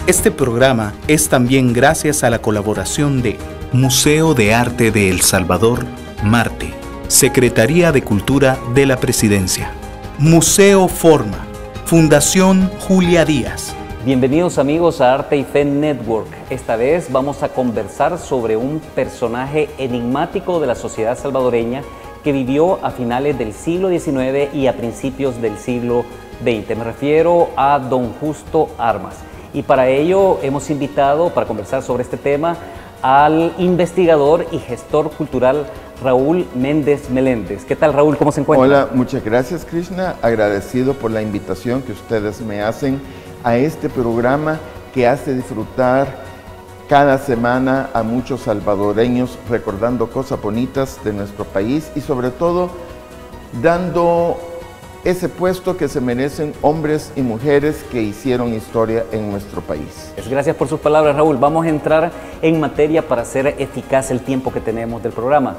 Este programa es también gracias a la colaboración de Museo de Arte de El Salvador, Marte, Secretaría de Cultura de la Presidencia, Museo Forma, Fundación Julia Díaz. Bienvenidos amigos a Arte y Fe Network. Esta vez vamos a conversar sobre un personaje enigmático de la sociedad salvadoreña que vivió a finales del siglo XIX y a principios del siglo XX. Me refiero a don Justo Armas. Y para ello hemos invitado, para conversar sobre este tema, al investigador y gestor cultural Raúl Méndez Meléndez. ¿Qué tal, Raúl? ¿Cómo se encuentra? Hola, muchas gracias, Krishna. Agradecido por la invitación que ustedes me hacen a este programa que hace disfrutar cada semana a muchos salvadoreños recordando cosas bonitas de nuestro país y sobre todo dando ese puesto que se merecen hombres y mujeres que hicieron historia en nuestro país. Gracias por sus palabras, Raúl. Vamos a entrar en materia para hacer eficaz el tiempo que tenemos del programa.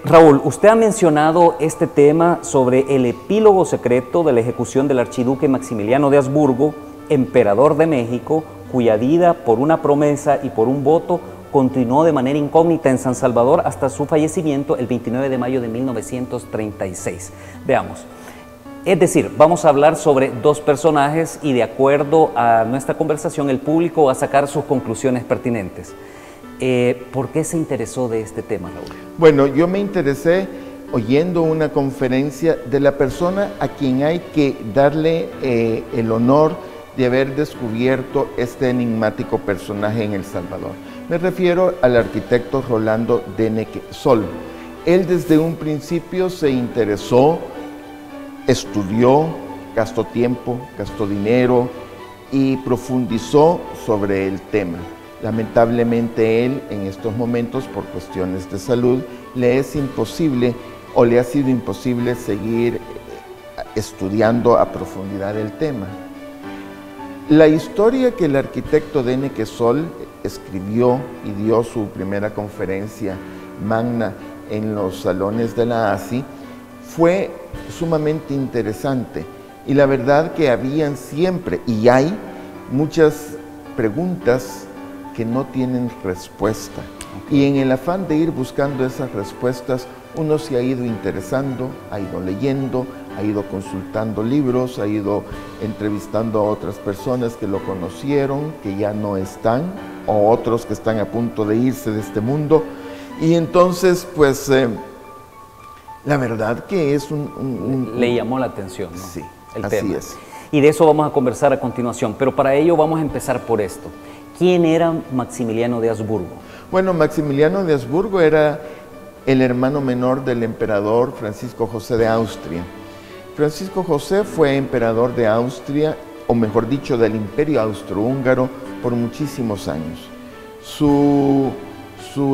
Raúl, usted ha mencionado este tema sobre el epílogo secreto de la ejecución del archiduque Maximiliano de Habsburgo, emperador de México, cuya vida por una promesa y por un voto continuó de manera incógnita en San Salvador hasta su fallecimiento el 29 de mayo de 1936. Veamos. Es decir, vamos a hablar sobre dos personajes y de acuerdo a nuestra conversación el público va a sacar sus conclusiones pertinentes. ¿Por qué se interesó de este tema, Raúl? Bueno, yo me interesé oyendo una conferencia de la persona a quien hay que darle el honor de haber descubierto este enigmático personaje en El Salvador. Me refiero al arquitecto Rolando Deneke Sol. Él desde un principio se interesó, estudió, gastó tiempo, gastó dinero y profundizó sobre el tema. Lamentablemente él en estos momentos por cuestiones de salud le es imposible o le ha sido imposible seguir estudiando a profundidad el tema. La historia que el arquitecto Deneke Sol escribió y dio su primera conferencia magna en los salones de la ASI fue sumamente interesante y la verdad que habían siempre y hay muchas preguntas que no tienen respuesta. Y en el afán de ir buscando esas respuestas, uno se ha ido interesando, ha ido leyendo, ha ido consultando libros, ha ido entrevistando a otras personas que lo conocieron, que ya no están, o otros que están a punto de irse de este mundo. Y entonces, pues, la verdad que es Le llamó la atención, ¿no? Sí, el así tema. es. Y de eso vamos a conversar a continuación, pero para ello vamos a empezar por esto. ¿Quién era Maximiliano de Habsburgo? Bueno, Maximiliano de Habsburgo era el hermano menor del emperador Francisco José de Austria. Francisco José fue emperador de Austria, o mejor dicho, del Imperio Austrohúngaro por muchísimos años. Su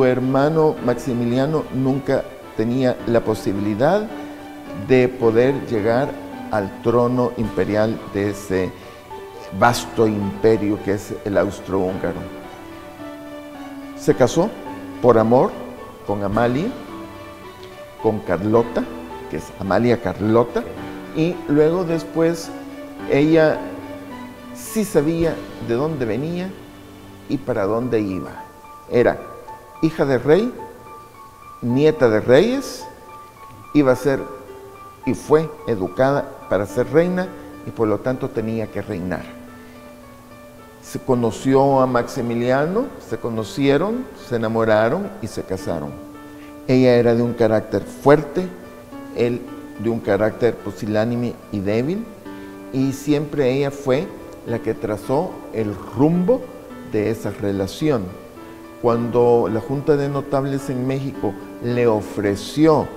hermano Maximiliano nunca tenía la posibilidad de poder llegar al trono imperial de ese vasto imperio que es el austrohúngaro. Se casó por amor con Amalia, con Carlota, que es Amalia Carlota, y luego después ella sí sabía de dónde venía y para dónde iba. Era hija de rey, nieta de reyes, iba a ser y fue educada para ser reina y por lo tanto tenía que reinar. Se conoció a Maximiliano, se conocieron, se enamoraron y se casaron. Ella era de un carácter fuerte, él de un carácter pusilánime y débil, y siempre ella fue la que trazó el rumbo de esa relación. Cuando la Junta de Notables en México le ofreció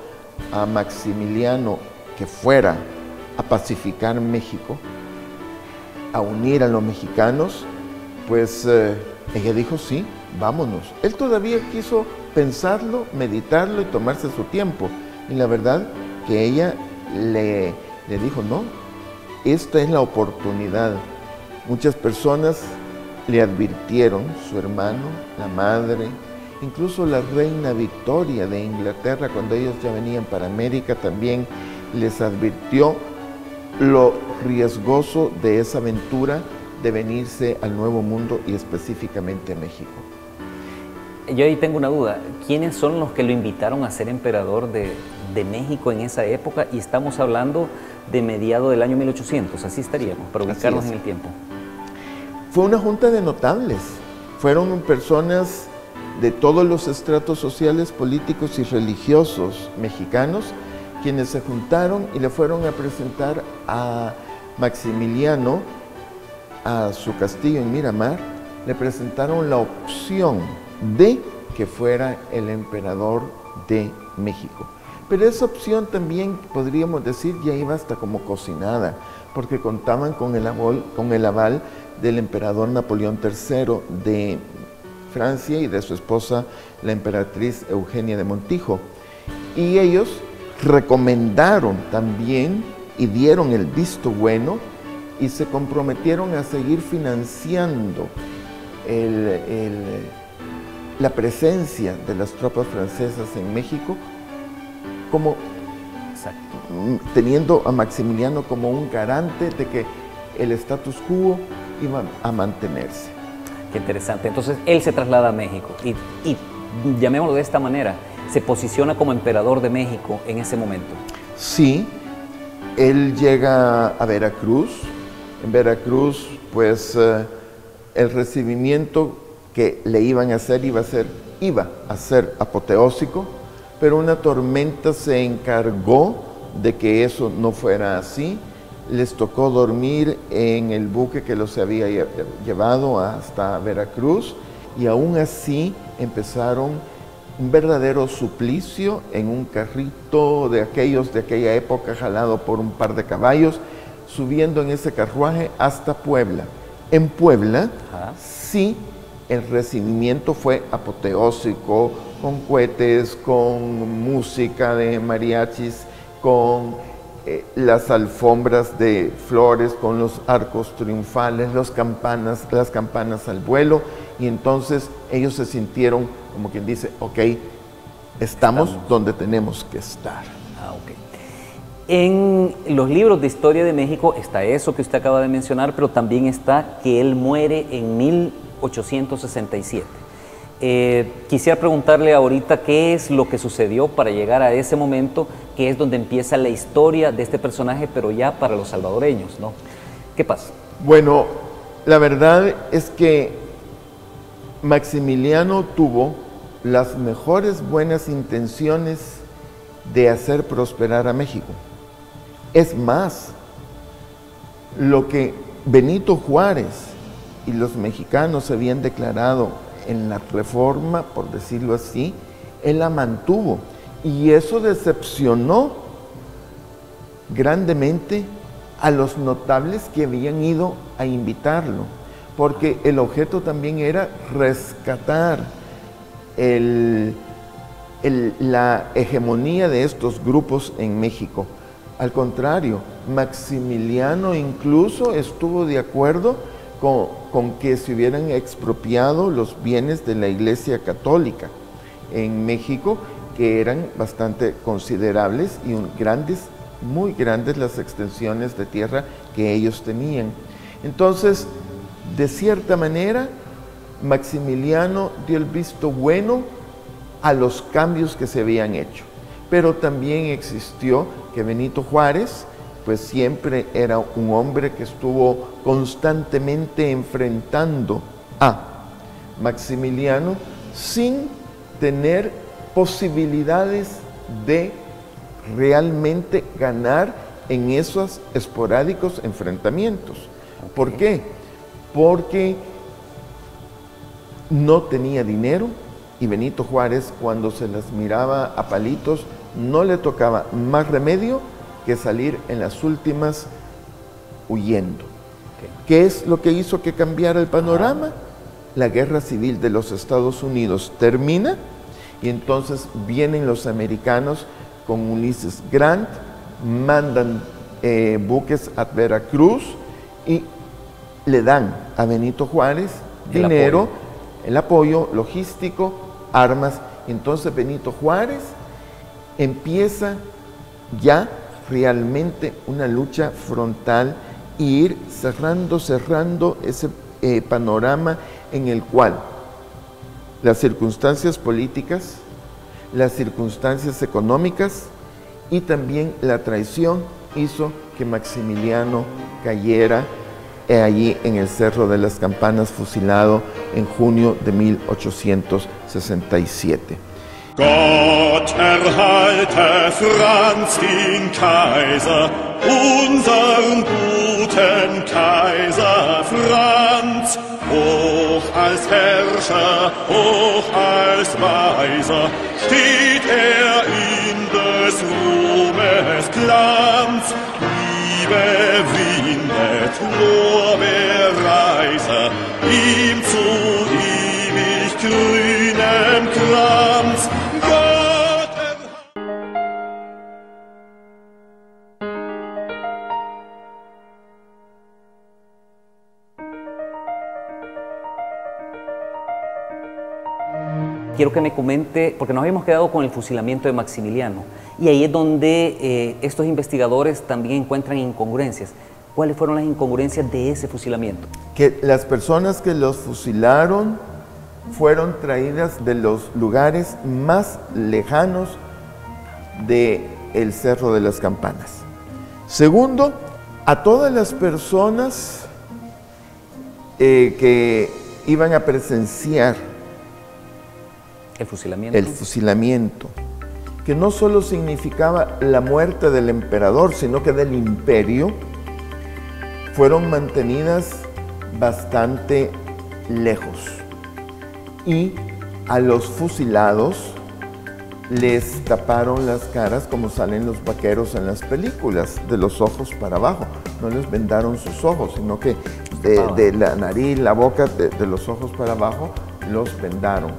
a Maximiliano que fuera a pacificar México, a unir a los mexicanos, pues ella dijo sí, vámonos. Él todavía quiso pensarlo, meditarlo y tomarse su tiempo. Y la verdad que ella le dijo no, esta es la oportunidad. Muchas personas le advirtieron, su hermano, la madre, incluso la reina Victoria de Inglaterra, cuando ellos ya venían para América, también les advirtió lo riesgoso de esa aventura de venirse al Nuevo Mundo y específicamente a México. Yo ahí tengo una duda. ¿Quiénes son los que lo invitaron a ser emperador de México en esa época? Y estamos hablando de mediados del año 1800, así estaríamos, para ubicarnos en el tiempo. Fue una junta de notables. Fueron personas de todos los estratos sociales, políticos y religiosos mexicanos quienes se juntaron y le fueron a presentar a Maximiliano a su castillo en Miramar. Le presentaron la opción de que fuera el emperador de México. Pero esa opción también, podríamos decir, ya iba hasta como cocinada, porque contaban con el aval del emperador Napoleón III de Francia y de su esposa, la emperatriz Eugenia de Montijo. Y ellos recomendaron también y dieron el visto bueno y se comprometieron a seguir financiando la presencia de las tropas francesas en México, como teniendo a Maximiliano como un garante de que el status quo iba a mantenerse. Qué interesante. Entonces él se traslada a México y llamémoslo de esta manera, se posiciona como emperador de México en ese momento. Sí, él llega a Veracruz. En Veracruz, pues el recibimiento que le iban a hacer iba a ser apoteósico, pero una tormenta se encargó de que eso no fuera así. Les tocó dormir en el buque que los había llevado hasta Veracruz y aún así empezaron un verdadero suplicio en un carrito de aquella época jalado por un par de caballos, subiendo en ese carruaje hasta Puebla. En Puebla, sí, el recibimiento fue apoteósico, con cohetes, con música de mariachis, con las alfombras de flores, con los arcos triunfales, las campanas al vuelo, y entonces ellos se sintieron, como quien dice, ok, estamos donde tenemos que estar. Okay. En los libros de historia de México está eso que usted acaba de mencionar, pero también está que él muere en 1867. Quisiera preguntarle ahorita qué es lo que sucedió para llegar a ese momento, que es donde empieza la historia de este personaje, pero ya para los salvadoreños, ¿no? ¿Qué pasa? Bueno, la verdad es que Maximiliano tuvo las mejores buenas intenciones de hacer prosperar a México. Es más, lo que Benito Juárez y los mexicanos habían declarado en la reforma, por decirlo así, él la mantuvo. Y eso decepcionó grandemente a los notables que habían ido a invitarlo, porque el objeto también era rescatar la hegemonía de estos grupos en México. Al contrario, Maximiliano incluso estuvo de acuerdo con que se hubieran expropiado los bienes de la Iglesia Católica en México, que eran bastante considerables y muy grandes las extensiones de tierra que ellos tenían. Entonces, de cierta manera, Maximiliano dio el visto bueno a los cambios que se habían hecho, pero también existió que Benito Juárez pues siempre era un hombre que estuvo constantemente enfrentando a Maximiliano sin tener posibilidades de realmente ganar en esos esporádicos enfrentamientos. ¿Por qué? Porque no tenía dinero y Benito Juárez, cuando se las miraba a palitos, no le tocaba más remedio que salir en las últimas huyendo. ¿Qué es lo que hizo que cambiara el panorama? La Guerra Civil de los Estados Unidos termina y entonces vienen los americanos con Ulysses Grant, mandan buques a Veracruz y le dan a Benito Juárez dinero, el apoyo logístico, armas. Entonces Benito Juárez empieza ya realmente una lucha frontal y ir cerrando ese panorama en el cual las circunstancias políticas, las circunstancias económicas y también la traición hizo que Maximiliano cayera allí en el Cerro de las Campanas, fusilado en junio de 1867. Gott erhalte Franz den Kaiser, unseren guten Kaiser Franz, hoch als Herrscher, hoch als Weiser, steht in des Ruhmes Glanz. Liebe windet, Lorbeerreise, ihm zu ewig grünem Kranz. Quiero que me comente, porque nos habíamos quedado con el fusilamiento de Maximiliano, y ahí es donde estos investigadores también encuentran incongruencias. ¿Cuáles fueron las incongruencias de ese fusilamiento? Que las personas que los fusilaron fueron traídas de los lugares más lejanos del Cerro de las Campanas. Segundo, a todas las personas que iban a presenciar el fusilamiento, que no solo significaba la muerte del emperador, sino que del imperio, fueron mantenidas bastante lejos. Y a los fusilados les taparon las caras como salen los vaqueros en las películas, de los ojos para abajo. No les vendaron sus ojos, sino que de la nariz, la boca, de los ojos para abajo, los vendaron.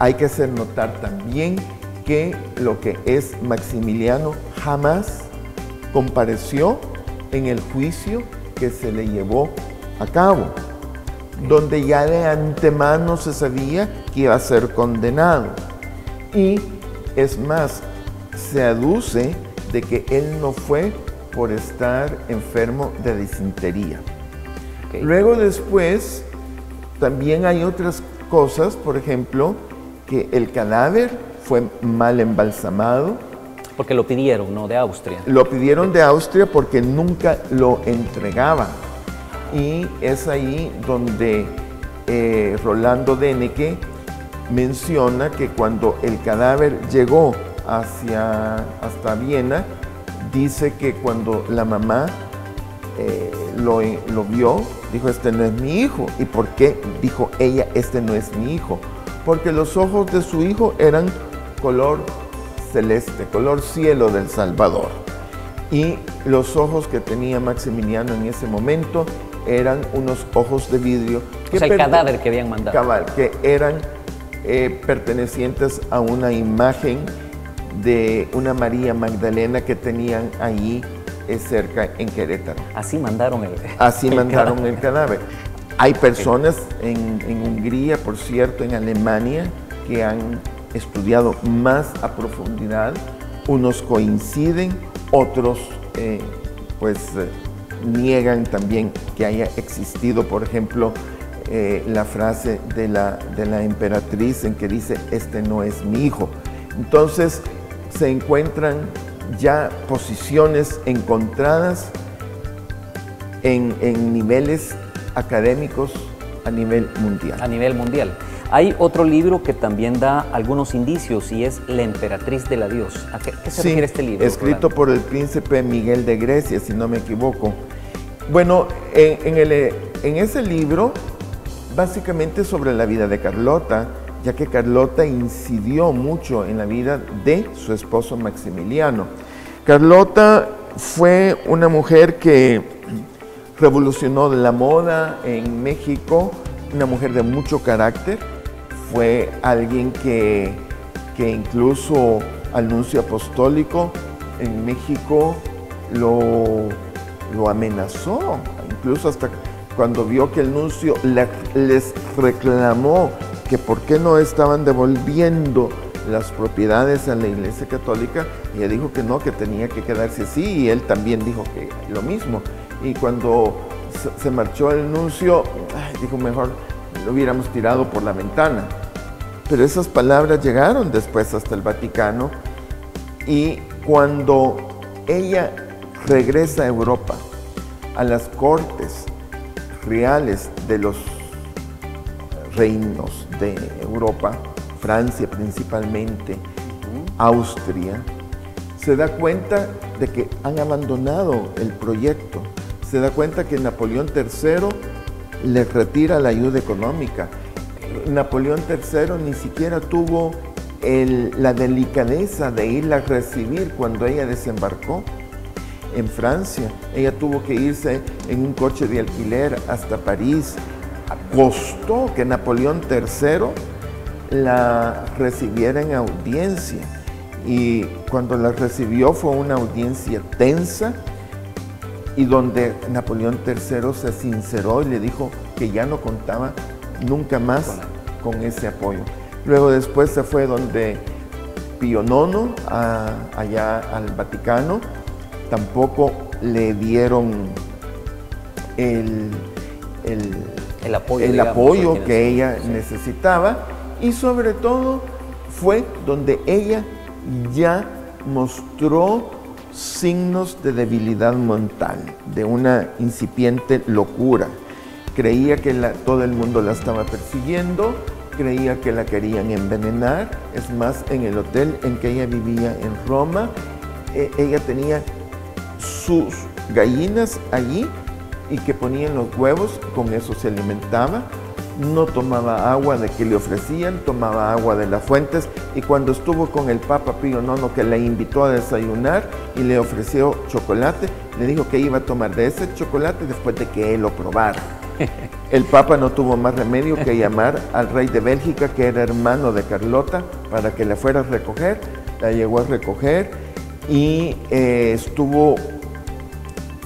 Hay que hacer notar también que lo que es Maximiliano jamás compareció en el juicio que se le llevó a cabo, donde ya de antemano se sabía que iba a ser condenado. Y es más, se aduce de que él no fue por estar enfermo de disentería. Luego después, también hay otras cosas, por ejemplo, que el cadáver fue mal embalsamado. Porque lo pidieron, ¿no? De Austria. Lo pidieron de Austria porque nunca lo entregaban. Y es ahí donde Rolando Dennecke menciona que cuando el cadáver llegó hasta Viena, dice que cuando la mamá lo vio, dijo, este no es mi hijo. ¿Y por qué dijo ella, este no es mi hijo? Porque los ojos de su hijo eran color celeste, color cielo del Salvador. Y los ojos que tenía Maximiliano en ese momento eran unos ojos de vidrio. O sea, el cadáver que habían mandado. Cabal, que eran pertenecientes a una imagen de una María Magdalena que tenían allí cerca en Querétaro. Así mandaron el cadáver. Hay personas en Hungría, por cierto, en Alemania, que han estudiado más a profundidad. Unos coinciden, otros niegan también que haya existido, por ejemplo, la frase de la emperatriz en que dice, este no es mi hijo. Entonces se encuentran ya posiciones encontradas en niveles académicos a nivel mundial. A nivel mundial. Hay otro libro que también da algunos indicios y es La emperatriz de la Dios. ¿A qué se refiere este libro? Escrito por el príncipe Miguel de Grecia, si no me equivoco. Bueno, en ese libro, básicamente sobre la vida de Carlota, ya que Carlota incidió mucho en la vida de su esposo Maximiliano. Carlota fue una mujer que revolucionó la moda en México, una mujer de mucho carácter. Fue alguien que incluso al nuncio apostólico en México lo amenazó, incluso hasta cuando vio que el nuncio les reclamó que por qué no estaban devolviendo las propiedades a la Iglesia Católica, y ella dijo que no, que tenía que quedarse así, y él también dijo que lo mismo. y cuando se marchó el nuncio, dijo, mejor lo hubiéramos tirado por la ventana. Pero esas palabras llegaron después hasta el Vaticano, y cuando ella regresa a Europa, a las cortes reales de los reinos de Europa, Francia principalmente, Austria, se da cuenta de que han abandonado el proyecto, se da cuenta que Napoleón III les retira la ayuda económica. Napoleón III ni siquiera tuvo la delicadeza de irla a recibir cuando ella desembarcó en Francia. Ella tuvo que irse en un coche de alquiler hasta París. Costó que Napoleón III la recibiera en audiencia, y cuando la recibió fue una audiencia tensa, y donde Napoleón III se sinceró y le dijo que ya no contaba nunca más con ese apoyo. Luego después se fue donde Pío IX, allá al Vaticano. Tampoco le dieron el apoyo que ella necesitaba, y sobre todo fue donde ella ya mostró signos de debilidad mental, de una incipiente locura. Creía que todo el mundo la estaba persiguiendo, creía que la querían envenenar. Es más, en el hotel en que ella vivía en Roma, ella tenía sus gallinas allí, y que ponían los huevos, con eso se alimentaba. No tomaba agua de que le ofrecían, tomaba agua de las fuentes, y cuando estuvo con el Papa Pío IX, que la invitó a desayunar y le ofreció chocolate, le dijo que iba a tomar de ese chocolate después de que él lo probara. El Papa no tuvo más remedio que llamar al rey de Bélgica, que era hermano de Carlota, para que la fuera a recoger. La llegó a recoger y estuvo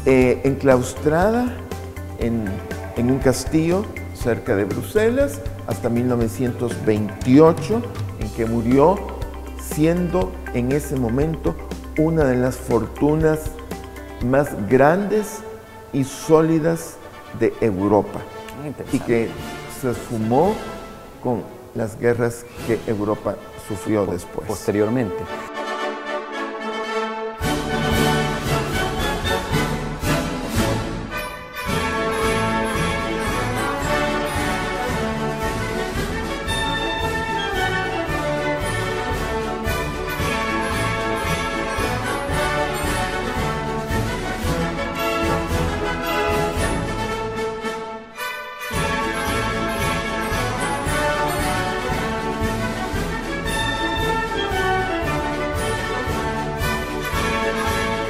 enclaustrada en un castillo cerca de Bruselas hasta 1928, en que murió, siendo en ese momento una de las fortunas más grandes y sólidas de Europa, y que se esfumó con las guerras que Europa sufrió después. Posteriormente.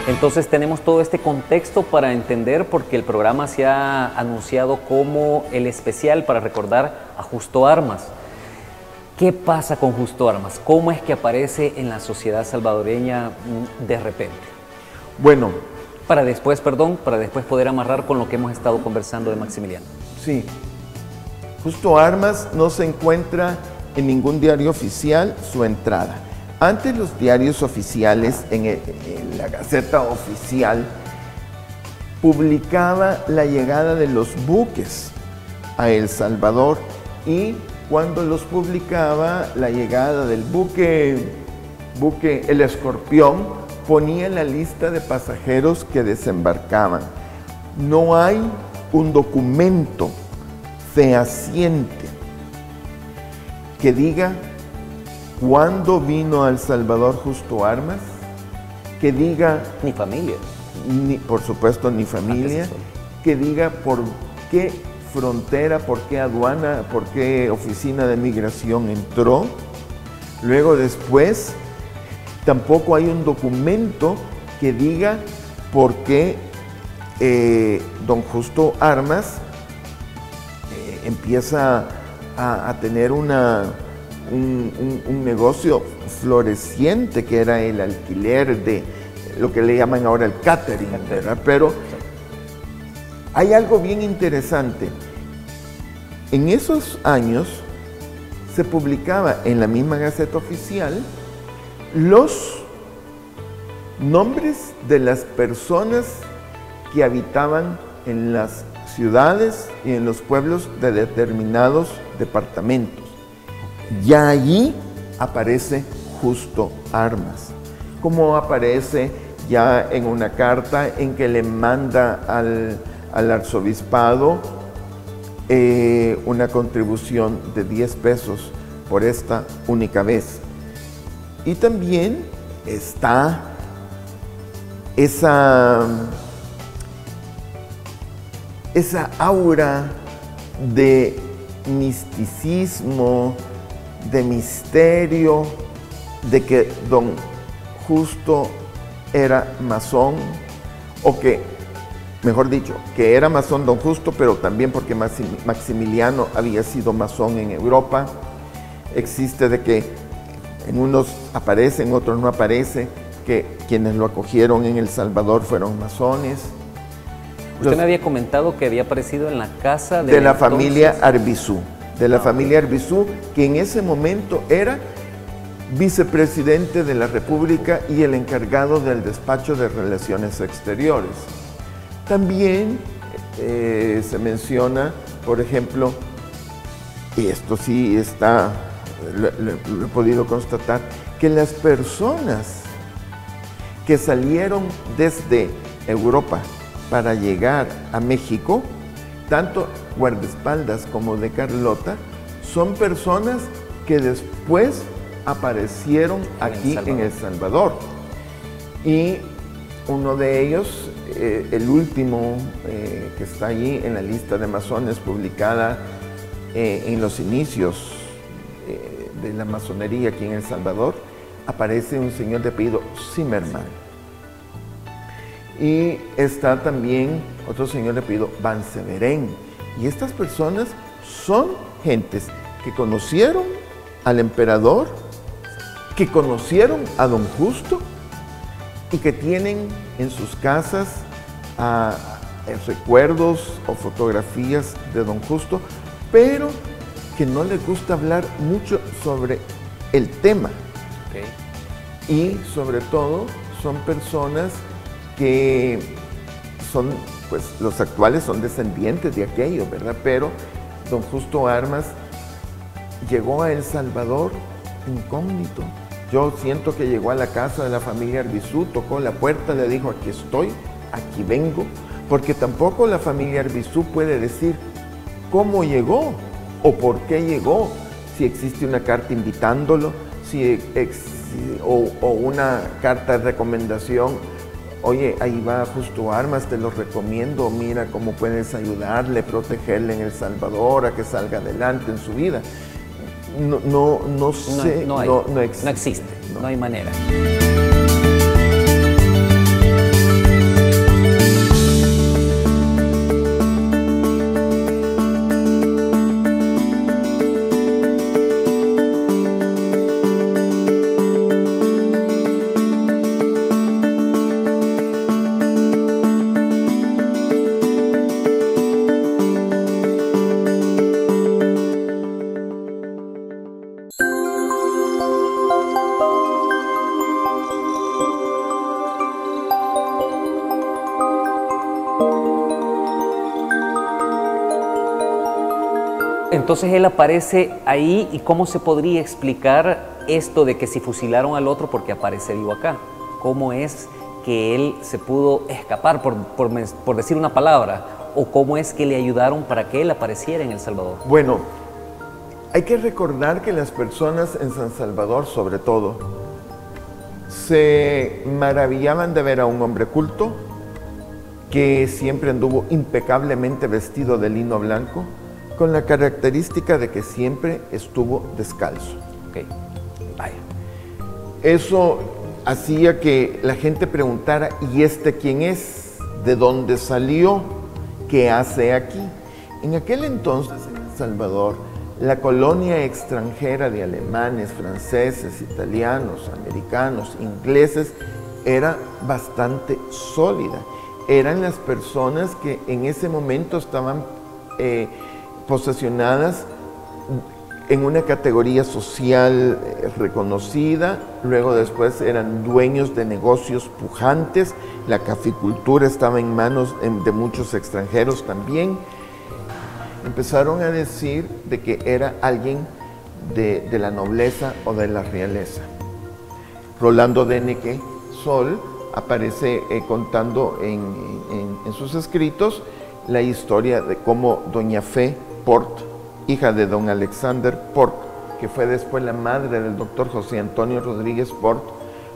Entonces tenemos todo este contexto para entender, porque el programa se ha anunciado como el especial para recordar a Justo Armas. ¿Qué pasa con Justo Armas? ¿Cómo es que aparece en la sociedad salvadoreña de repente? Bueno, para después poder amarrar con lo que hemos estado conversando de Maximiliano. Sí, Justo Armas no se encuentra en ningún diario oficial su entrada. Antes los diarios oficiales, en la Gaceta Oficial, publicaba la llegada de los buques a El Salvador, y cuando los publicaba, la llegada del buque El Escorpión, ponía la lista de pasajeros que desembarcaban. No hay un documento fehaciente que diga cuándo vino a El Salvador Justo Armas, que diga... Ni familia. Por supuesto, ni familia. Que diga por qué frontera, por qué aduana, por qué oficina de migración entró. Luego después, tampoco hay un documento que diga por qué don Justo Armas empieza a tener un negocio floreciente, que era el alquiler de lo que le llaman ahora el catering, ¿verdad? Pero hay algo bien interesante. En esos años se publicaba en la misma Gaceta Oficial los nombres de las personas que habitaban en las ciudades y en los pueblos de determinados departamentos. Ya allí aparece Justo Armas, como aparece ya en una carta en que le manda al arzobispado una contribución de 10 pesos por esta única vez. Y también está esa aura de misticismo, de misterio, de que don Justo era masón, o que, mejor dicho, que era masón don Justo, pero también porque Maximiliano había sido masón en Europa. Existe de que en unos aparece, en otros no aparece, que quienes lo acogieron en El Salvador fueron masones. Usted me había comentado que había aparecido en la casa de la familia Arbizú, familia Arbizú, que en ese momento era vicepresidente de la República y el encargado del despacho de Relaciones Exteriores. También se menciona, por ejemplo, y esto sí está, lo he podido constatar, que las personas que salieron desde Europa para llegar a México, tanto guardaespaldas como de Carlota, son personas que después aparecieron aquí en El Salvador. Y uno de ellos, el último que está allí en la lista de masones publicada en los inicios de la masonería aquí en El Salvador, aparece un señor de apellido Zimmerman. Y está también otro señor de apellido Van Severen. Y estas personas son gentes que conocieron al emperador, que conocieron a don Justo y que tienen en sus casas recuerdos o fotografías de don Justo, pero que no les gusta hablar mucho sobre el tema. Okay. Y sobre todo son personas que son, pues los actuales son descendientes de aquello, ¿verdad? Pero don Justo Armas llegó a El Salvador incógnito. Yo siento que llegó a la casa de la familia Arbizú, tocó la puerta, le dijo: aquí estoy, aquí vengo, porque tampoco la familia Arbizú puede decir cómo llegó o por qué llegó, si existe una carta invitándolo, o una carta de recomendación: oye, ahí va Justo Armas, te lo recomiendo, mira cómo puedes ayudarle, protegerle en El Salvador, a que salga adelante en su vida. No sé, no existe, no hay manera. Entonces él aparece ahí, y ¿cómo se podría explicar esto de que si fusilaron al otro porque aparece vivo acá? ¿Cómo es que él se pudo escapar, por decir una palabra? ¿O cómo es que le ayudaron para que él apareciera en El Salvador? Bueno, hay que recordar que las personas en San Salvador, sobre todo, se maravillaban de ver a un hombre culto que siempre anduvo impecablemente vestido de lino blanco, con la característica de que siempre estuvo descalzo. Okay. Vaya. Eso hacía que la gente preguntara: ¿y este quién es? ¿De dónde salió? ¿Qué hace aquí? En aquel entonces, en El Salvador, la colonia extranjera de alemanes, franceses, italianos, americanos, ingleses, era bastante sólida. Eran las personas que en ese momento estaban posesionadas en una categoría social reconocida, luego después eran dueños de negocios pujantes, la caficultura estaba en manos de muchos extranjeros también. Empezaron a decir de que era alguien de la nobleza o de la realeza. Rolando Deneke Sol aparece contando en sus escritos la historia de cómo doña Fe Port, hija de don Alexander Port, que fue después la madre del doctor José Antonio Rodríguez Port,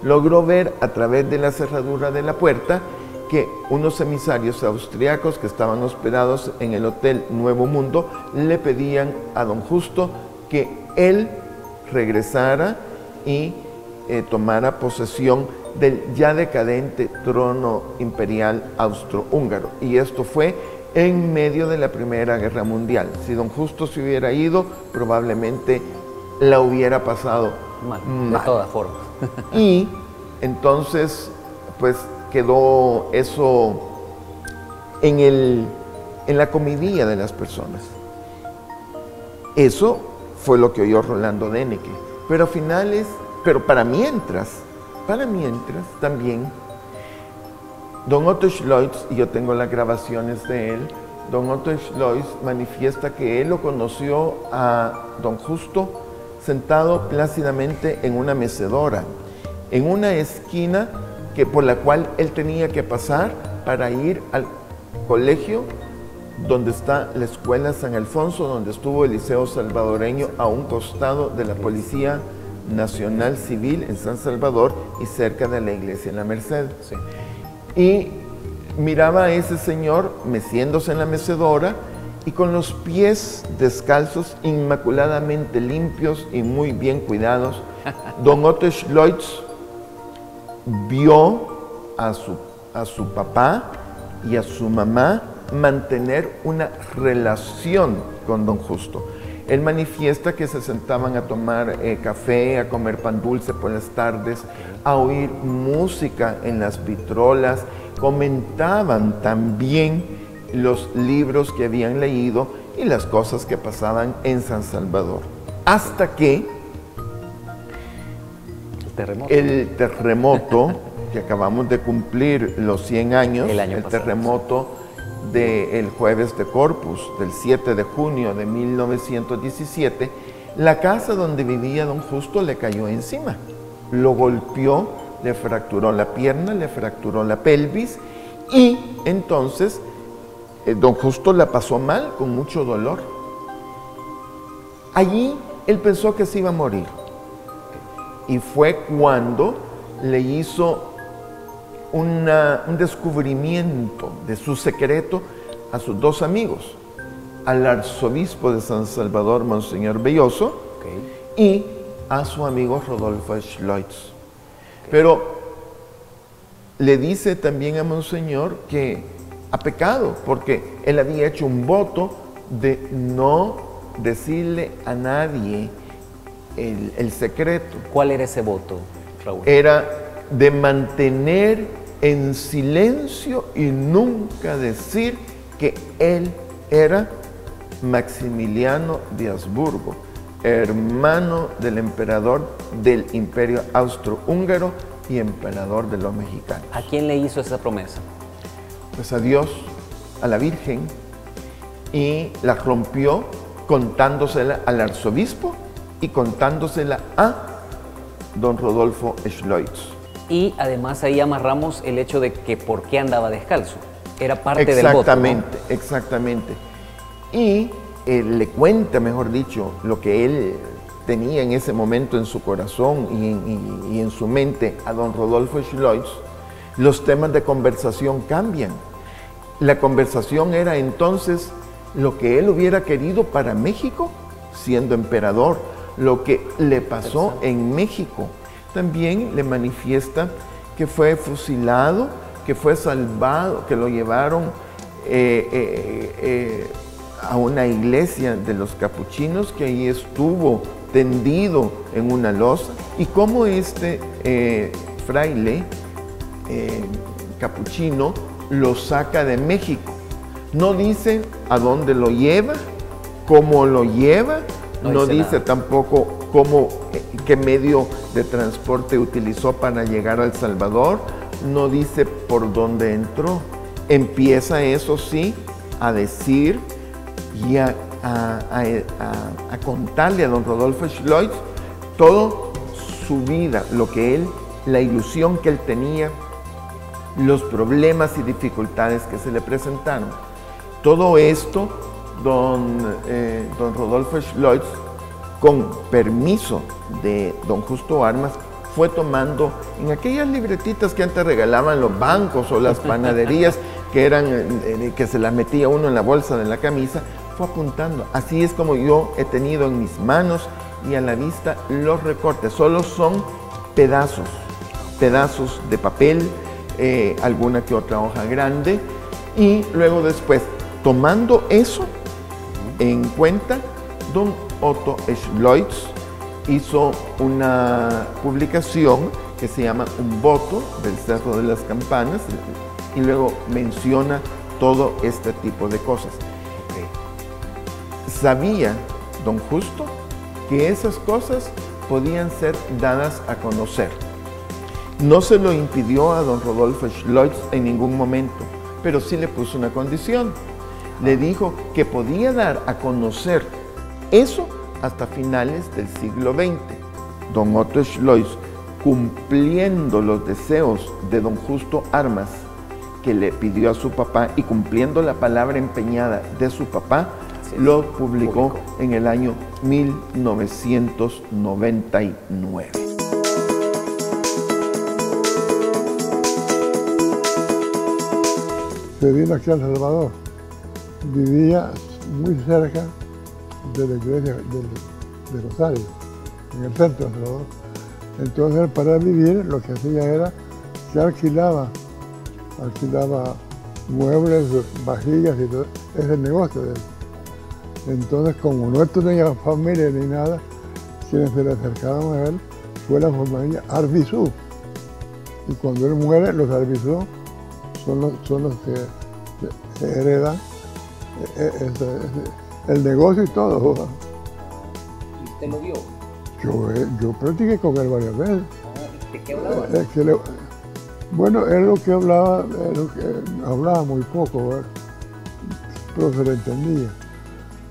logró ver a través de la cerradura de la puerta que unos emisarios austriacos que estaban hospedados en el Hotel Nuevo Mundo le pedían a don Justo que él regresara y tomara posesión del ya decadente trono imperial austrohúngaro. Y esto fue en medio de la Primera Guerra Mundial. Si don Justo se hubiera ido, probablemente la hubiera pasado mal. De todas formas. Y entonces, pues quedó eso en la comidilla de las personas. Eso fue lo que oyó Rolando Deneke. Pero para mientras también, don Otto Schleutz, y yo tengo las grabaciones de él, don Otto Schleutz manifiesta que él lo conoció a don Justo sentado plácidamente en una mecedora, en una esquina por la cual él tenía que pasar para ir al colegio donde está la Escuela San Alfonso, donde estuvo el Liceo Salvadoreño a un costado de la Policía Nacional Civil en San Salvador y cerca de la iglesia en la Merced. Sí. Y miraba a ese señor meciéndose en la mecedora y con los pies descalzos, inmaculadamente limpios y muy bien cuidados. Don Otto Schleutz vio a su papá y a su mamá mantener una relación con don Justo. Él manifiesta que se sentaban a tomar café, a comer pan dulce por las tardes, a oír música en las vitrolas, comentaban también los libros que habían leído y las cosas que pasaban en San Salvador. Hasta que el terremoto, que acabamos de cumplir los 100 años, el terremoto del Jueves de Corpus, del 7 de junio de 1917, la casa donde vivía don Justo le cayó encima. Lo golpeó, le fracturó la pierna, le fracturó la pelvis y entonces don Justo la pasó mal, con mucho dolor. Allí él pensó que se iba a morir y fue cuando le hizo un descubrimiento de su secreto a sus dos amigos, al arzobispo de San Salvador, Monseñor Belloso, y a su amigo Rodolfo Schleutz. Pero le dice también a Monseñor que ha pecado, porque él había hecho un voto de no decirle a nadie el secreto. ¿Cuál era ese voto, Raúl? Era de mantener en silencio y nunca decir que él era Maximiliano de Habsburgo, hermano del emperador del Imperio Austrohúngaro y emperador de los mexicanos. ¿A quién le hizo esa promesa? Pues a Dios, a la Virgen, y la rompió contándosela al arzobispo y contándosela a don Rodolfo Schleutz. Y además ahí amarramos el hecho de que por qué andaba descalzo. Era parte del voto, ¿no? Exactamente, exactamente. Y le cuenta, mejor dicho, lo que él tenía en ese momento en su corazón y en su mente a don Rodolfo Schleutz. Los temas de conversación cambian. La conversación era entonces lo que él hubiera querido para México, siendo emperador, lo que le pasó en México. También le manifiesta que fue fusilado, que fue salvado, que lo llevaron a una iglesia de los capuchinos, que ahí estuvo tendido en una losa, y cómo este fraile capuchino lo saca de México. No dice a dónde lo lleva, cómo lo lleva, no dice tampoco qué medio de transporte utilizó para llegar a El Salvador, no dice por dónde entró. Empieza, eso sí, a decir y a contarle a don Rodolfo Schleutz toda su vida, la ilusión que él tenía, los problemas y dificultades que se le presentaron. Todo esto, don Rodolfo Schleutz, con permiso de don Justo Armas, fue tomando en aquellas libretitas que antes regalaban los bancos o las panaderías, que se las metía uno en la bolsa de la camisa, fue apuntando. Así es como yo he tenido en mis manos y a la vista los recortes. Solo son pedazos de papel, alguna que otra hoja grande, y luego después, tomando eso en cuenta, don Otto Schleutz hizo una publicación que se llama Un voto del Cerro de las Campanas, y luego menciona todo este tipo de cosas. Sabía don Justo que esas cosas podían ser dadas a conocer. No se lo impidió a don Rodolfo Schleutz en ningún momento, pero sí le puso una condición. Le dijo que podía dar a conocer eso hasta finales del siglo XX. Don Otto Schleutz, cumpliendo los deseos de don Justo Armas, que le pidió a su papá, y cumpliendo la palabra empeñada de su papá, lo publicó en el año 1999. Se vino aquí a El Salvador. Vivía muy cerca de la iglesia de Rosario, en el centro de El Salvador. Entonces, para vivir, lo que hacía era que alquilaba muebles, vajillas y todo. Es el negocio de él. Entonces, como no tenía familia ni nada, quienes se le acercaron a él fue la familia Arbizú. Y cuando él muere, los Arbizú son los que heredan el negocio y todo. ¿Y usted lo vio? Yo practiqué con él varias veces. ¿De qué hablaba? Bueno, él lo que hablaba muy poco, pero se le entendía.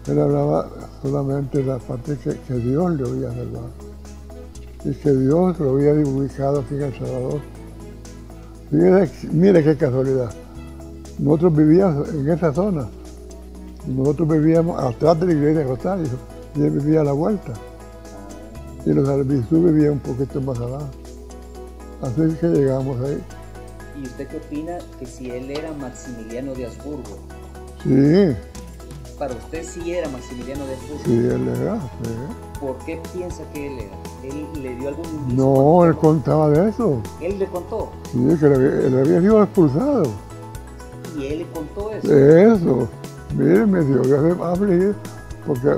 Él hablaba solamente de la parte que Dios le había salvado y que Dios lo había ubicado aquí en El Salvador. Mire qué casualidad. Nosotros vivíamos en esa zona. Nosotros vivíamos atrás de la iglesia de Rosario y él vivía a la vuelta. Y los Arbizú vivían un poquito más abajo. Así que llegamos ahí. ¿Y usted qué opina que si él era Maximiliano de Habsburgo? Sí. Para usted sí era Maximiliano de Habsburgo. Sí, él era, sí. ¿Por qué piensa que él era? ¿Él le dio algún indicio? No, él contaba de eso. ¿Él le contó? Sí, que él había sido expulsado. ¿Y él le contó eso? Eso. Mire, me dio que afligir porque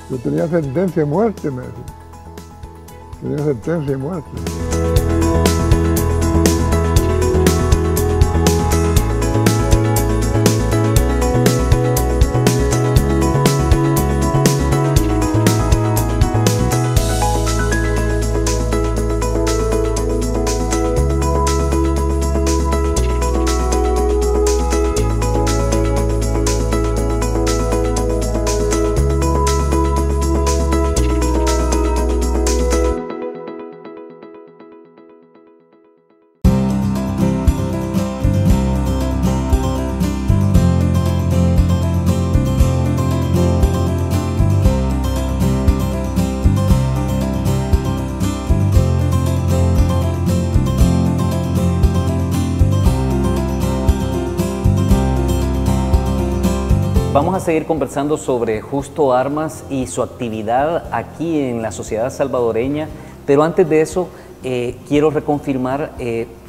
yo tenía sentencia de muerte, me decía. Tenía sentencia de muerte. Vamos a seguir conversando sobre Justo Armas y su actividad aquí en la sociedad salvadoreña, pero antes de eso quiero reconfirmar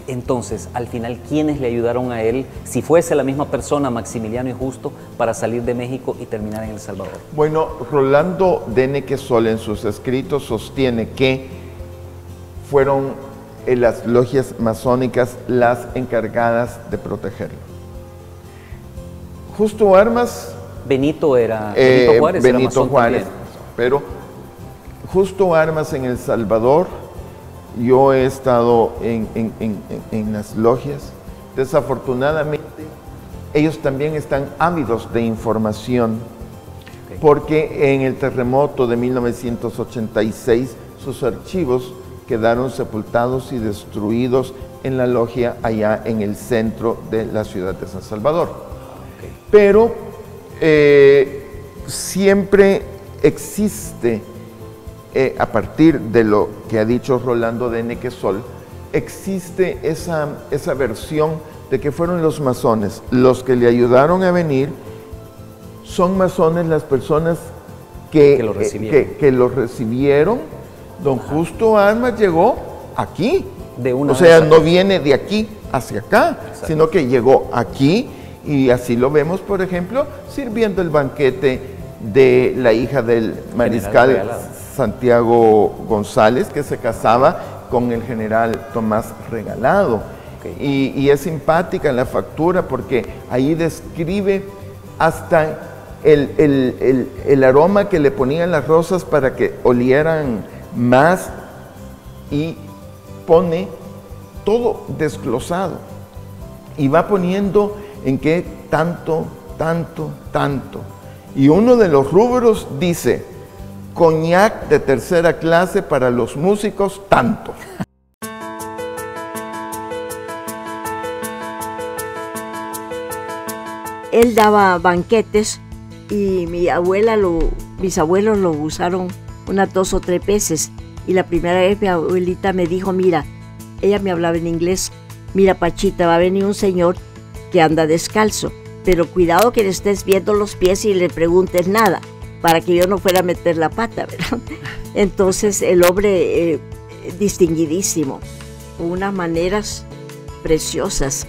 entonces, al final, ¿quiénes le ayudaron a él, si fuese la misma persona, Maximiliano y Justo, para salir de México y terminar en El Salvador? Bueno, Rolando Deneke Sol en sus escritos sostiene que fueron las logias masónicas las encargadas de protegerlo. Justo Armas... Benito Juárez. Benito Juárez. pero Justo Armas en El Salvador, yo he estado en las logias. Desafortunadamente, ellos también están ávidos de información, porque en el terremoto de 1986 sus archivos quedaron sepultados y destruidos en la logia allá en el centro de la ciudad de San Salvador. Pero siempre existe, a partir de lo que ha dicho Rolando de Nequesol, existe esa versión de que fueron los masones los que le ayudaron a venir. Son masones las personas que lo recibieron. Don Justo Armas llegó aquí, o sea, no viene de aquí hacia acá, sino que llegó aquí, y así lo vemos, por ejemplo, sirviendo el banquete de la hija del mariscal Santiago González, que se casaba con el general Tomás Regalado. Y es simpática la factura, porque ahí describe hasta el aroma que le ponían las rosas para que olieran más, y pone todo desglosado y va poniendo en qué tanto, y uno de los rubros dice: coñac de tercera clase para los músicos, tanto. Él daba banquetes y mis abuelos lo usaron unas 2 o 3 veces. Y la primera vez mi abuelita me dijo: mira, ella me hablaba en inglés, mira Pachita, va a venir un señor que anda descalzo, pero cuidado que le estés viendo los pies y le preguntes nada, para que yo no fuera a meter la pata, ¿verdad? Entonces el hombre distinguidísimo, con unas maneras preciosas,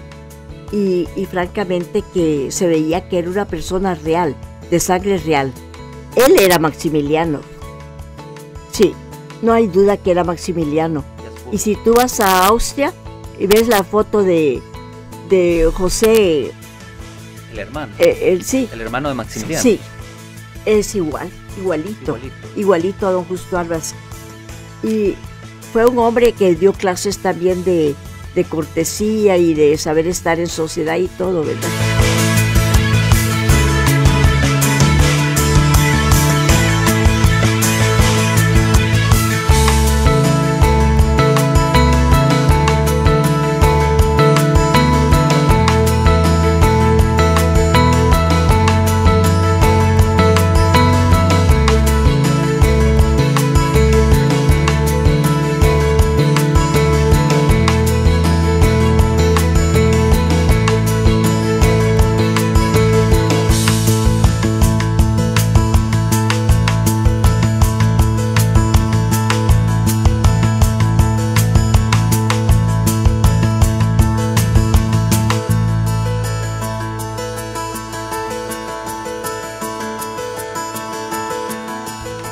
y francamente que se veía que era una persona real, de sangre real. Él era Maximiliano, sí, no hay duda que era Maximiliano. Y si tú vas a Austria y ves la foto de José, el hermano, sí, el hermano de Maximiliano, sí, es igualito a don Justo Armas. Y fue un hombre que dio clases también de cortesía y de saber estar en sociedad y todo, ¿verdad?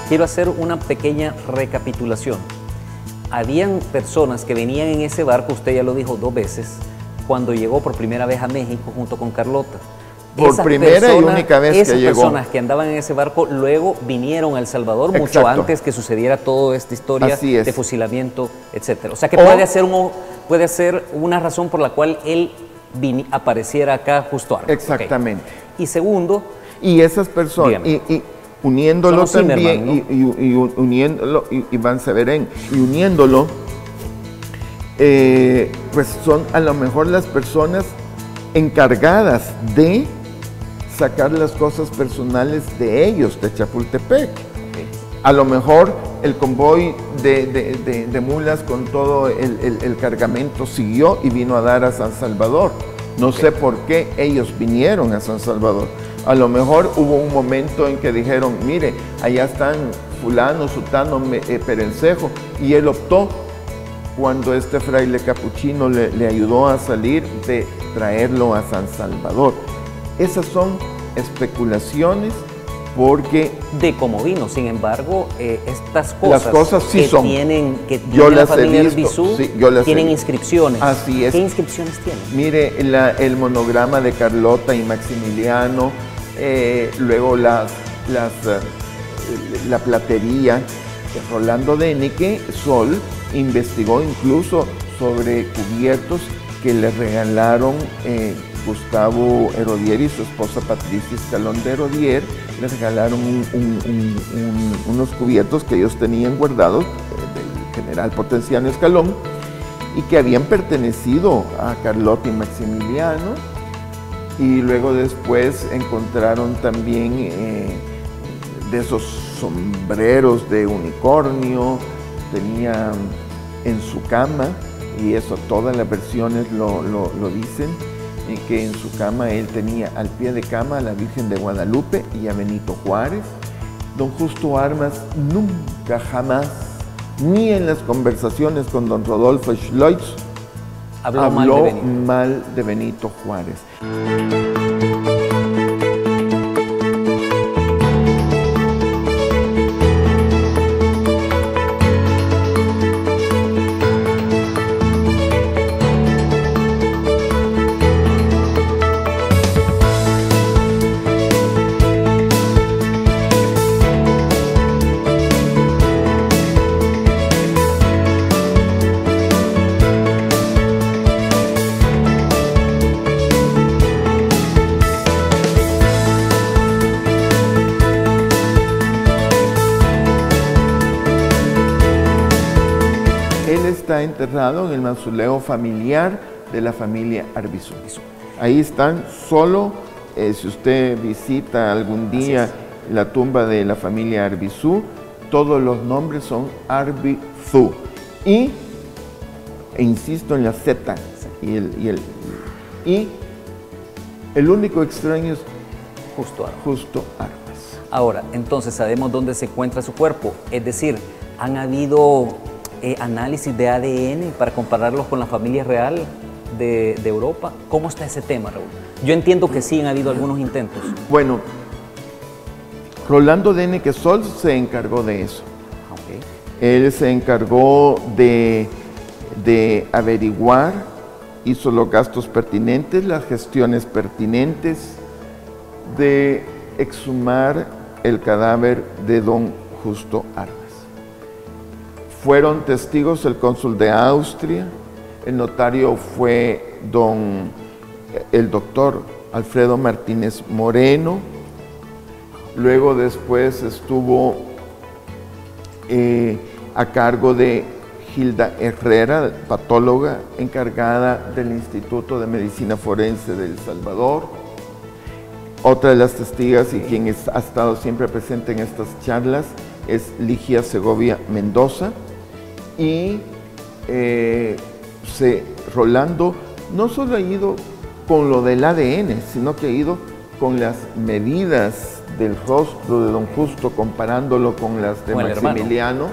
Quiero hacer una pequeña recapitulación. Habían personas que venían en ese barco, usted ya lo dijo 2 veces, cuando llegó por primera vez a México junto con Carlota. Por primera y única vez que llegó. Esas personas que andaban en ese barco luego vinieron a El Salvador mucho antes que sucediera toda esta historia de fusilamiento, etc. O sea que puede ser una razón por la cual él apareciera acá Justo Armas. Exactamente. Y segundo... Y esas personas... uniéndolo también, ¿no? Uniéndolo, Iván Severén, y uniéndolo, pues son a lo mejor las personas encargadas de sacar las cosas personales de ellos, de Chapultepec. A lo mejor el convoy de mulas con todo el cargamento siguió y vino a dar a San Salvador. No sé por qué ellos vinieron a San Salvador. A lo mejor hubo un momento en que dijeron: mire, allá están fulano, sutano, perencejo, y él optó, cuando este fraile capuchino le ayudó a salir, de traerlo a San Salvador. Esas son especulaciones, porque... de cómo vino. Sin embargo, estas cosas, las cosas sí son. Que yo las la familia he visto, Bisú, sí, yo las tienen inscripciones. Así es. ¿Qué inscripciones tienen? Mire, el monograma de Carlota y Maximiliano, luego la platería. Rolando Deneke Sol investigó incluso sobre cubiertos que le regalaron Gustavo Herodier y su esposa Patricia Escalón de Herodier. Le regalaron unos cubiertos que ellos tenían guardados del general Potenciano Escalón y que habían pertenecido a Carlota y Maximiliano, y luego después encontraron también de esos sombreros de unicornio, tenía en su cama, y eso todas las versiones lo dicen, que en su cama él tenía al pie de cama a la Virgen de Guadalupe y a Benito Juárez. Don Justo Armas nunca jamás, ni en las conversaciones con don Rodolfo Schleutz, habló mal de Benito Juárez. Está enterrado en el mausoleo familiar de la familia Arbizu. Ahí están solo, si usted visita algún día la tumba de la familia Arbizu, todos los nombres son Arbizu. E insisto en la Z, y el único extraño es Justo Armas. Ahora, entonces sabemos dónde se encuentra su cuerpo, es decir, han habido análisis de ADN para compararlos con la familia real de Europa. ¿Cómo está ese tema, Raúl? Yo entiendo que sí han habido algunos intentos. Bueno, Rolando Deneke Sol se encargó de eso. Okay. Él se encargó de averiguar, hizo los gastos pertinentes, las gestiones pertinentes, de exhumar el cadáver de don Justo Armas. Fueron testigos el cónsul de Austria, el notario fue el doctor Alfredo Martínez Moreno, luego después estuvo a cargo de Hilda Herrera, patóloga encargada del Instituto de Medicina Forense de El Salvador. Otra de las testigas y quien ha estado siempre presente en estas charlas es Ligia Segovia Mendoza. Y Rolando no solo ha ido con lo del ADN, sino que ha ido con las medidas del rostro de don Justo, comparándolo con las de Maximiliano.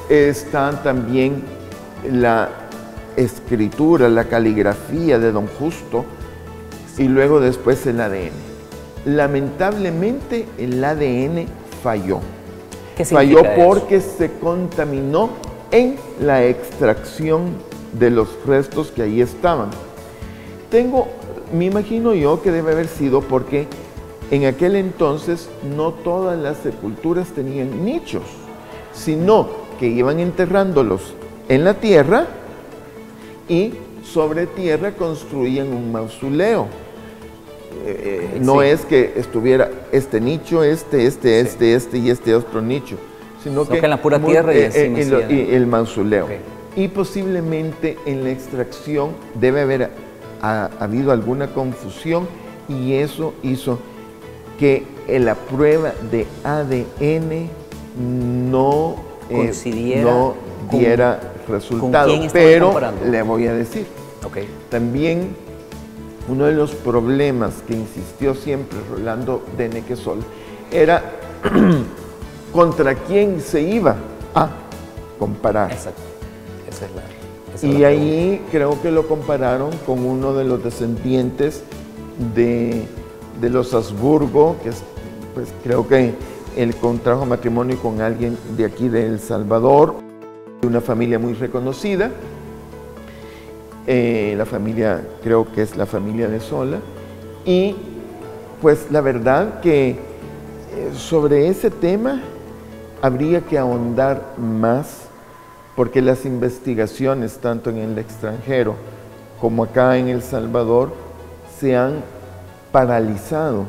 Están también la escritura, la caligrafía de don Justo, y luego después el ADN. Lamentablemente el ADN falló. ¿Qué falló significa porque eso? se contaminó en la extracción de los restos que ahí estaban. Me imagino yo que debe haber sido porque en aquel entonces no todas las sepulturas tenían nichos, sino que iban enterrándolos en la tierra y sobre tierra construían un mausoleo. No es que estuviera este nicho, este y este otro nicho, sino que en la pura tierra y el mausoleo. Okay. Y posiblemente en la extracción debe haber habido alguna confusión, y eso hizo que la prueba de ADN no diera resultado. Pero le voy a decir, también uno de los problemas que insistió siempre Rolando Deneke Sol era contra quién se iba a comparar. Exacto. Y ahí creo que lo compararon con uno de los descendientes de los Habsburgo, que pues creo que él contrajo matrimonio con alguien de aquí de El Salvador, de una familia muy reconocida. La familia, creo que es la familia de Sola, y pues la verdad que sobre ese tema habría que ahondar más porque las investigaciones, tanto en el extranjero como acá en El Salvador, se han paralizado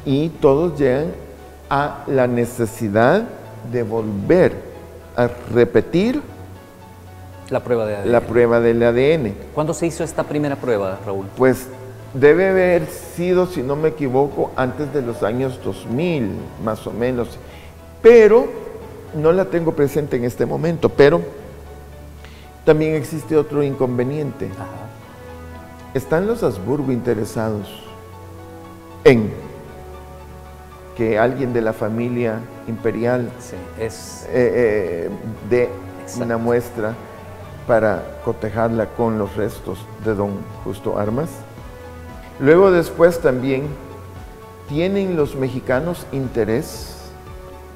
y todos llegan a la necesidad de volver a repetir la prueba de ADN. La prueba del ADN. ¿Cuándo se hizo esta primera prueba, Raúl? Pues debe haber sido, si no me equivoco, antes de los años 2000, más o menos. Pero, no la tengo presente en este momento, pero también existe otro inconveniente. Ajá. Están los Habsburgo interesados en que alguien de la familia imperial Sí, dé Exacto. una muestra para cotejarla con los restos de don Justo Armas. Luego después también tienen los mexicanos interés.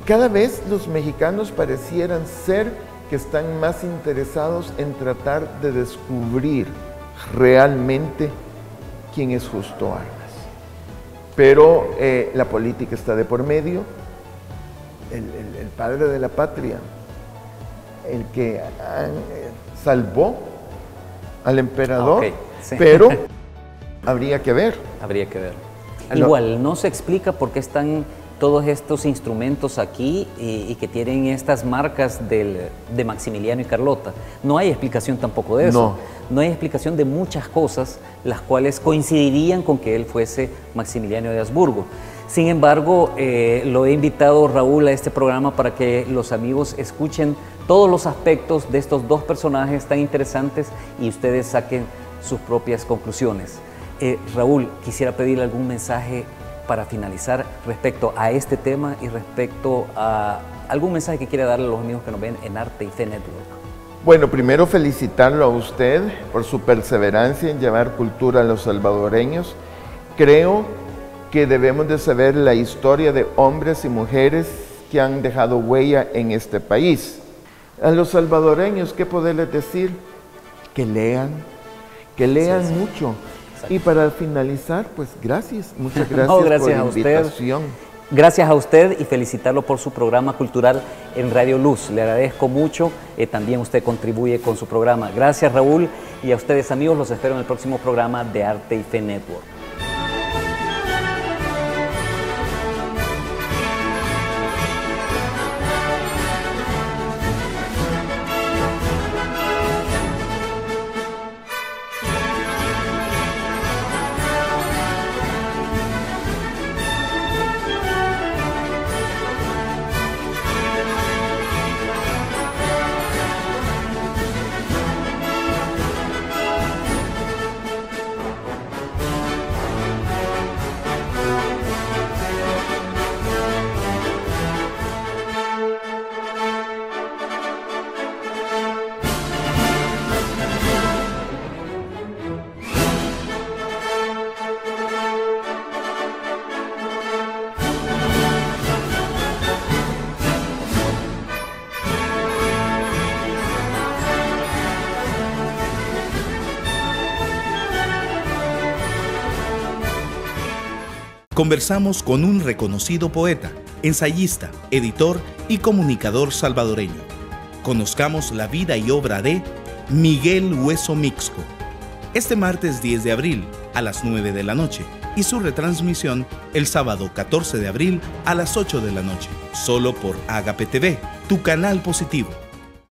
Cada vez los mexicanos parecieran ser que están más interesados en tratar de descubrir realmente quién es Justo Armas. Pero la política está de por medio. El padre de la patria, el que salvó al emperador, Ok, sí. pero habría que ver. Habría que ver. No. Igual, no se explica por qué están todos estos instrumentos aquí y que tienen estas marcas de Maximiliano y Carlota. No hay explicación tampoco de eso. No hay explicación de muchas cosas las cuales coincidirían con que él fuese Maximiliano de Habsburgo. Sin embargo, lo he invitado, Raúl, a este programa para que los amigos escuchen todos los aspectos de estos dos personajes tan interesantes y ustedes saquen sus propias conclusiones. Raúl, quisiera pedirle algún mensaje para finalizar respecto a este tema y respecto a algún mensaje que quiera darle a los amigos que nos ven en Arte y Fe Network. Bueno, primero felicitarlo a usted por su perseverancia en llevar cultura a los salvadoreños. Creo que debemos de saber la historia de hombres y mujeres que han dejado huella en este país. A los salvadoreños, ¿qué poderles decir? Que lean sí. Mucho. Exacto. Y para finalizar, pues gracias, muchas gracias, no, gracias por la invitación. Gracias a usted y felicitarlo por su programa cultural en Radio Luz. Le agradezco mucho, también usted contribuye con su programa. Gracias, Raúl, y a ustedes, amigos, los espero en el próximo programa de Arte y Fe Network. Conversamos con un reconocido poeta, ensayista, editor y comunicador salvadoreño. Conozcamos la vida y obra de Miguel Hueso Mixco. Este martes 10 de abril a las 9 de la noche y su retransmisión el sábado 14 de abril a las 8 de la noche, solo por Agape TV, tu canal positivo.